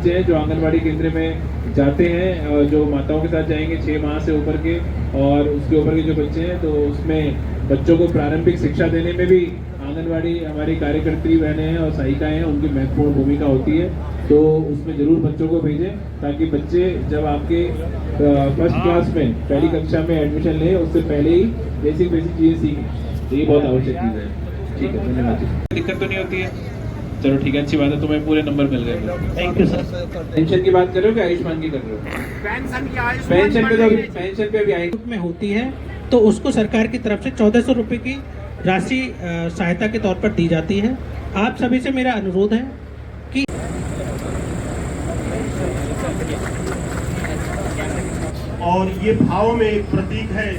बच्चे हैं जो आंगनबाड़ी केंद्र में जाते हैं, जो माताओं के साथ जाएंगे 6 माह से ऊपर के और उसके ऊपर के जो बच्चे हैं, तो उसमें बच्चों को प्रारंभिक शिक्षा देने में भी आंगनबाड़ी हमारी कार्यकर्त्री बहनें हैं और सहायिकाएं हैं, उनकी महत्वपूर्ण भूमिका होती है। तो उसमें जरूर बच्चों को भेजें ताकि बच्चे जब आपके फर्स्ट क्लास में पहली कक्षा में एडमिशन लें उससे पहले ही बेसिक चीज़ें सीखें। तो ये बहुत आवश्यक चीज़ है। ठीक है, धन्यवाद। दिक्कत तो नहीं होती है? चलो ठीक है, अच्छी बात है, तुम्हें पूरे नंबर मिल गए। Thank you sir. पेंशन की बात कर रहे हो कि आयुष्मान की कर रहे हो? पेंशन पे अभी आएंगे में होती है तो उसको सरकार की तरफ से 1400 रुपये की राशि सहायता के तौर पर दी जाती है। आप सभी से मेरा अनुरोध है कि और ये भाव में एक प्रतीक है,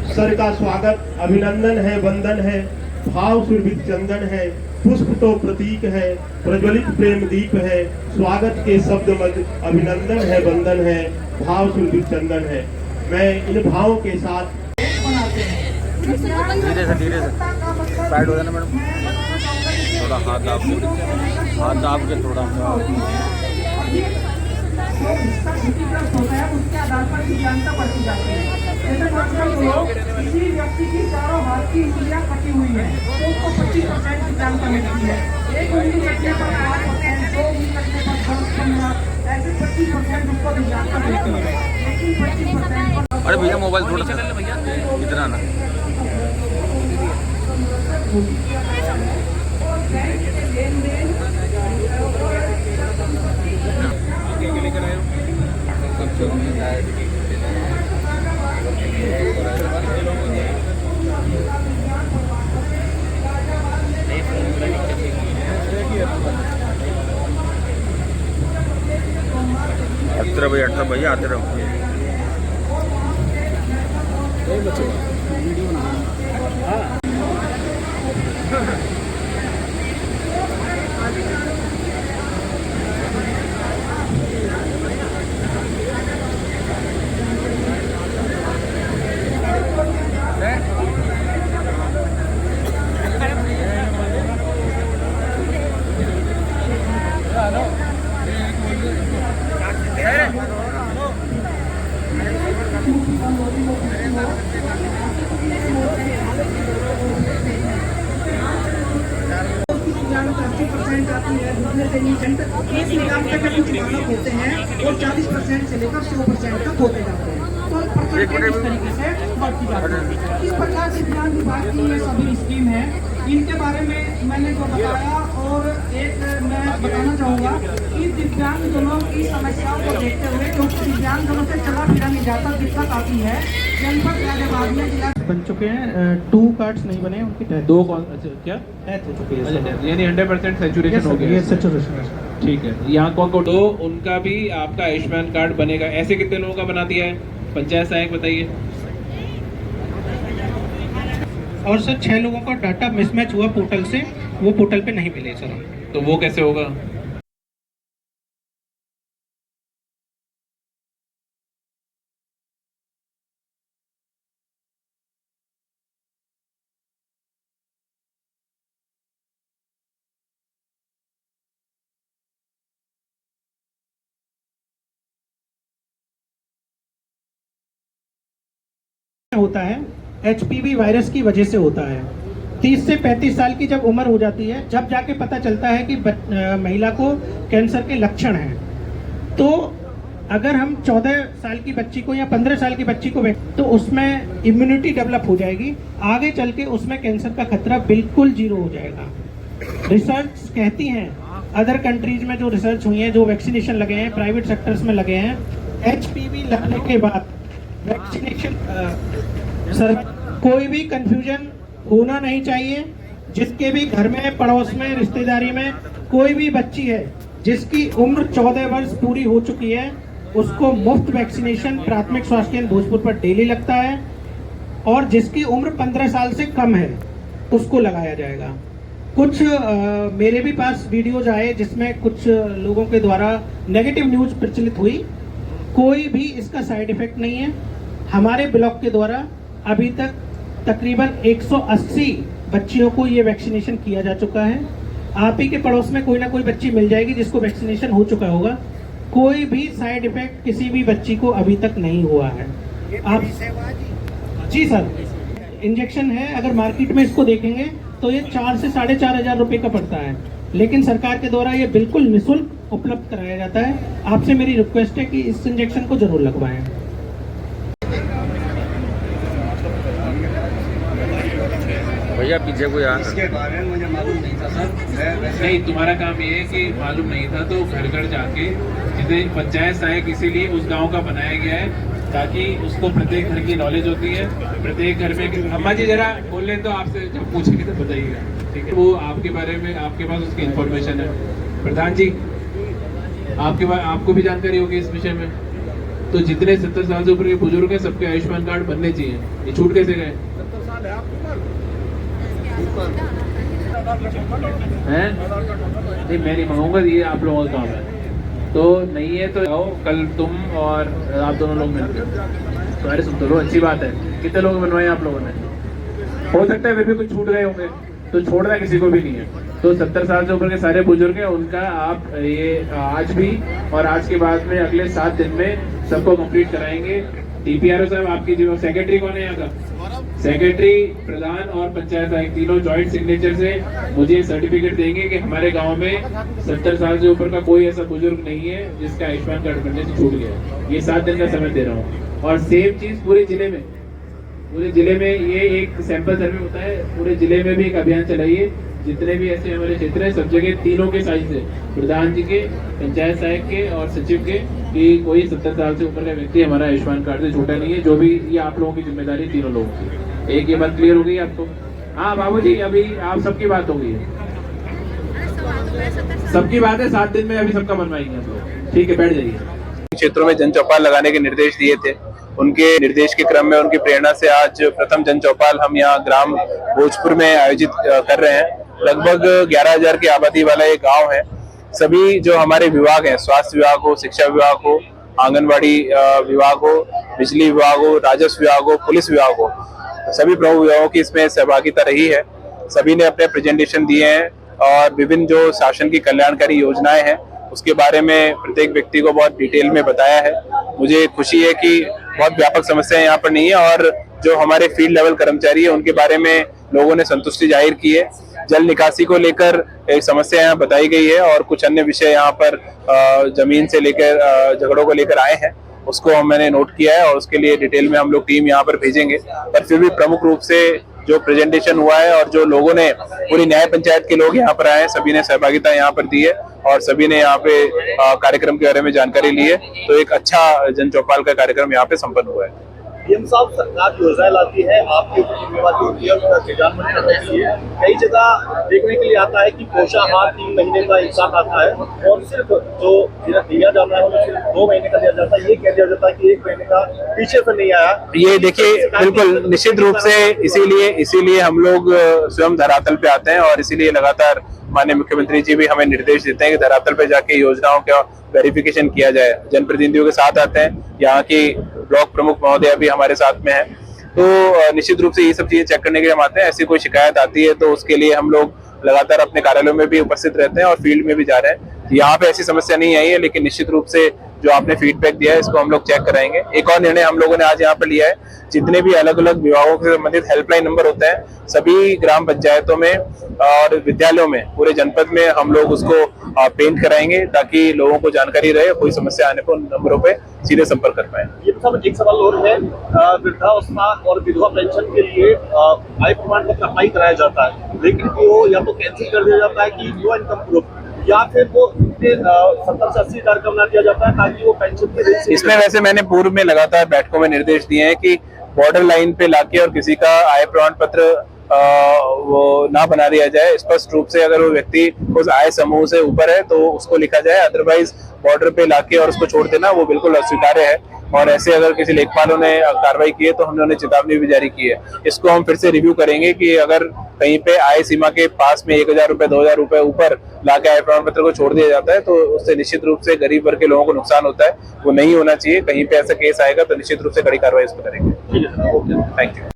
सर का स्वागत, अभिनंदन है, वंदन है, भाव सुरभित चंदन है, पुष्प तो प्रतीक है, प्रज्वलित प्रेम दीप है, स्वागत के शब्द मध्य अभिनंदन है, वंदन है, भाव सुरभित चंदन है। मैं इन भावों के साथ धीरे से साइड हो जाना मैडम, थोड़ा हाथ दाब के थोड़ा होता है, उसके आधार पर दिव्यांगता बढ़ती जाती है। जैसे किसी व्यक्ति की चारों हाथ की उंगलियां कटी हुई है तो उसको 25% दिव्यांगता मिलती है। एक उंगली कटने पर 5%, 2 उंगली कटने पर 10-15, ऐसे 25% उसको दिव्यांगता मिलती है। लेकिन 25% अरे भैया मोबाइल थोड़ा सा इतना ना अठारह भैया आते रहो। इस निगम के कुछ मानक होते हैं वो 40% से लेकर 100% तक होते जाते हैं। तो परसेंटेज इस तरीके से बढ़ती जाती है। इस प्रकार से दिव्यांग विभाग की ये सभी स्कीम है, इनके बारे में मैंने जो बताया। और एक मैं बताना चाहूँगा कि दिव्यांगजनों की समस्याओं को देखते हुए क्योंकि दिव्यांगजनों से चला फिरा नहीं जाता, दिक्कत आती है। जनपद गाजियाबाद में जिला बन चुके हैं, 2 कार्ड्स नहीं बने, उनकी डेथ 2 कौन? अच्छा, क्या डेथ हो चुकी है, यानी 100% सैचुरेशन हो गया? ये सैचुरेशन है। ठीक है, यहाँ कौन को तो उनका भी आपका आयुष्मान कार्ड बनेगा। ऐसे कितने लोगों का बना दिया है पंचायत सहायक, बताइए? और सर 6 लोगों का डाटा मिसमैच हुआ पोर्टल से, वो पोर्टल पे नहीं मिले सर। तो वो कैसे होगा? होता है HPV वायरस की वजह से होता है। 30 से 35 साल की जब उम्र हो जाती है, जब जाके पता चलता है कि महिला को कैंसर के लक्षण हैं। तो अगर हम 14 साल की बच्ची को या 15 साल की बच्ची को तो उसमें इम्यूनिटी डेवलप हो जाएगी, आगे चल के उसमें कैंसर का खतरा बिल्कुल 0 हो जाएगा। रिसर्च कहती हैं, अदर कंट्रीज में जो रिसर्च हुई है, जो वैक्सीनेशन लगे हैं, प्राइवेट सेक्टर्स में लगे हैं, HPV लगने के बाद वैक्सीनेशन सर कोई भी कंफ्यूजन होना नहीं चाहिए। जिसके भी घर में, पड़ोस में, रिश्तेदारी में कोई भी बच्ची है जिसकी उम्र 14 वर्ष पूरी हो चुकी है, उसको मुफ्त वैक्सीनेशन प्राथमिक स्वास्थ्य केंद्र भोजपुर पर डेली लगता है। और जिसकी उम्र 15 साल से कम है उसको लगाया जाएगा। कुछ मेरे भी पास वीडियोज आए जिसमें कुछ लोगों के द्वारा नेगेटिव न्यूज प्रचलित हुई। कोई भी इसका साइड इफेक्ट नहीं है। हमारे ब्लॉक के द्वारा अभी तक तकरीबन 180 बच्चियों को ये वैक्सीनेशन किया जा चुका है। आप ही के पड़ोस में कोई ना कोई बच्ची मिल जाएगी जिसको वैक्सीनेशन हो चुका होगा। कोई भी साइड इफेक्ट किसी भी बच्ची को अभी तक नहीं हुआ है। आप जी सर, इंजेक्शन है, अगर मार्केट में इसको देखेंगे तो ये 4 से 4,500 रुपये का पड़ता है, लेकिन सरकार के द्वारा ये बिल्कुल निःशुल्क उपलब्ध कराया जाता है। आपसे मेरी रिक्वेस्ट है कि इस इंजेक्शन को जरूर लगवाएं। भैया पीछे को यार, इसके बारे में मुझे मालूम नहीं था सर। नहीं, तुम्हारा काम ये है कि मालूम नहीं था तो घर घर जाके जितने पंचायत सहायक इसीलिए उस गांव का बनाया गया है ताकि उसको प्रत्येक घर की नॉलेज होती है। प्रत्येक घर में अम्मा जी जरा बोल लें तो आपसे जब पूछेंगे तो बताइएगा, ठीक है? वो आपके बारे में आपके पास उसकी इन्फॉर्मेशन है। प्रधान जी, आपको भी जानकारी होगी इस विषय में। तो जितने 70 साल से ऊपर के बुजुर्ग हैं सबके आयुष्मान कार्ड बनने चाहिए। ये छूट कैसे गए हैं? नहीं, मैं नहीं मंगाऊंगा, ये आप लोगों का काम है। तो नहीं है तो आओ कल तुम और आप दोनों लोग मिलकर। तो अरे सुन तो लो, अच्छी बात है। कितने लोग बनवाए आप लोगों ने? हो सकता है फिर भी कुछ छूट गए होंगे, तो छोड़ना किसी को भी नहीं है। तो 70 साल से ऊपर के सारे बुजुर्ग हैं, उनका आप ये आज भी और आज के बाद में अगले 7 दिन में सबको कंप्लीट कराएंगे। DPRO साहब आपकी जो सेक्रेटरी कौन है यहाँ का? सेक्रेटरी, प्रधान और पंचायत सहायक तीनों जॉइंट सिग्नेचर से मुझे सर्टिफिकेट देंगे कि हमारे गांव में 70 साल से ऊपर का कोई ऐसा बुजुर्ग नहीं है जिसका आयुष्मान कार्ड बनने से छूट गया है। ये 7 दिन का समय दे रहा हूँ। और सेम चीज पूरे जिले में ये एक सैंपल सर्वे होता है। पूरे जिले में भी एक अभियान चलाइए। जितने भी ऐसे हमारे क्षेत्र है सब जगह तीनों के साइज से, प्रधान जी के, पंचायत सहायक के और सचिव के, कि कोई 70 साल से ऊपर का व्यक्ति हमारा आयुष्मान कार्ड से छूटा नहीं है। जो भी ये आप लोगों की जिम्मेदारी, तीनों लोगों की। एक ये बात क्लियर हो गई आपको? हाँ बाबूजी, अभी आप सबकी बात हो गई है, सबकी बात है। 7 दिन में अभी सबका बनवाएंगे हम लोग, ठीक है? बैठ जाइए। क्षेत्रों में जन चौपाल लगाने के निर्देश दिए थे। उनके निर्देश के क्रम में, उनकी प्रेरणा से आज प्रथम जन चौपाल हम यहाँ ग्राम भोजपुर में आयोजित कर रहे हैं। लगभग 11,000 की आबादी वाला एक गांव है। सभी जो हमारे विभाग हैं, स्वास्थ्य विभाग हो, शिक्षा विभाग हो, आंगनबाड़ी विभाग हो, बिजली विभाग हो, राजस्व विभाग हो, पुलिस विभाग हो, सभी प्रमुख विभागों की इसमें सहभागिता रही है। सभी ने अपने प्रेजेंटेशन दिए हैं और विभिन्न जो शासन की कल्याणकारी योजनाएं हैं उसके बारे में प्रत्येक व्यक्ति को बहुत डिटेल में बताया है। मुझे खुशी है कि बहुत व्यापक समस्याएं यहाँ पर नहीं है और जो हमारे फील्ड लेवल कर्मचारी है उनके बारे में लोगों ने संतुष्टि जाहिर की है। जल निकासी को लेकर एक समस्या यहाँ बताई गई है और कुछ अन्य विषय यहाँ पर जमीन से लेकर झगड़ों को लेकर आए हैं, उसको मैंने नोट किया है और उसके लिए डिटेल में हम लोग टीम यहाँ पर भेजेंगे। पर फिर भी प्रमुख रूप से जो प्रेजेंटेशन हुआ है और जो लोगों ने, पूरी न्याय पंचायत के लोग यहाँ पर आए, सभी ने सहभागिता यहाँ पर दी है और सभी ने यहाँ पे कार्यक्रम के बारे में जानकारी ली है। तो एक अच्छा जन चौपाल का कार्यक्रम यहाँ पे संपन्न हुआ है। पीएम साहब, सरकार योजना लाती है, आपकी जिम्मेवारी होती है उसका क्रियान्वयन करने के लिए। कई जगह देखने के लिए आता है कि पोषाहार 3 महीने का एक साथ आता है और सिर्फ जो दिया जाता है वो सिर्फ 2 महीने का दिया जाता है। ये कह दिया जाता है कि 1 महीने का पीछे से नहीं आया। ये देखिए, बिल्कुल निश्चित रूप से इसीलिए हम लोग स्वयं धरातल पे आते हैं और इसीलिए लगातार माननीय मुख्यमंत्री जी भी हमें निर्देश देते हैं कि धरातल पे जाके योजनाओं का वेरिफिकेशन किया जाए। जनप्रतिनिधियों के साथ आते हैं, यहाँ की ब्लॉक प्रमुख महोदय भी हमारे साथ में है। तो निश्चित रूप से ये सब चीजें चेक करने के लिए हम आते हैं। ऐसी कोई शिकायत आती है तो उसके लिए हम लोग लगातार अपने कार्यालयों में भी उपस्थित रहते हैं और फील्ड में भी जा रहे हैं। यहाँ पे ऐसी समस्या नहीं आई है, लेकिन निश्चित रूप से जो आपने फीडबैक दिया है इसको हम लोग चेक कराएंगे। एक और निर्णय हम लोगों ने आज यहाँ पर लिया है, जितने भी अलग अलग विभागों से संबंधित हेल्पलाइन नंबर होते हैं सभी ग्राम पंचायतों में और विद्यालयों में, पूरे जनपद में हम लोग उसको पेंट कराएंगे ताकि लोगों को जानकारी रहे, कोई समस्या आने पर उन नंबरों पे सीधे संपर्क कर पाए। ये सब एक सवाल और है, वृद्धावस्था और विधवा पेंशन के लिए आय प्रमाण पत्र अप्लाई कराया जाता है, लेकिन वो या तो कैंसिल कर दिया जाता है कि लो इनकम ग्रुप, या फिर वो 70 से 80 हजार का बना दिया जाता है ताकि वो पेंशन के रेट से। इसमें वैसे मैंने पूर्व में लगातार बैठकों में निर्देश दिए हैं कि बॉर्डर लाइन पे लाके और किसी का आय प्रमाण पत्र वो ना बना दिया जाए। स्पष्ट रूप से अगर वो व्यक्ति उस आय समूह से ऊपर है तो उसको लिखा जाए, अदरवाइज बॉर्डर पे लाके और उसको छोड़ देना वो बिल्कुल अस्वीकार्य है। और ऐसे अगर किसी लेखपालों ने कार्रवाई की है तो हमने उन्हें चेतावनी भी जारी की है। इसको हम फिर से रिव्यू करेंगे कि अगर कहीं पे आय सीमा के पास में 1,000 रुपए 2,000 रुपए ऊपर लाके आय प्रमाण पत्र को छोड़ दिया जाता है तो उससे निश्चित रूप से गरीब वर्ग के लोगों को नुकसान होता है, वो नहीं होना चाहिए। कहीं पे ऐसा केस आएगा तो निश्चित रूप से कड़ी कार्रवाई इस पर करेंगे। ठीक है, ओके, थैंक यू।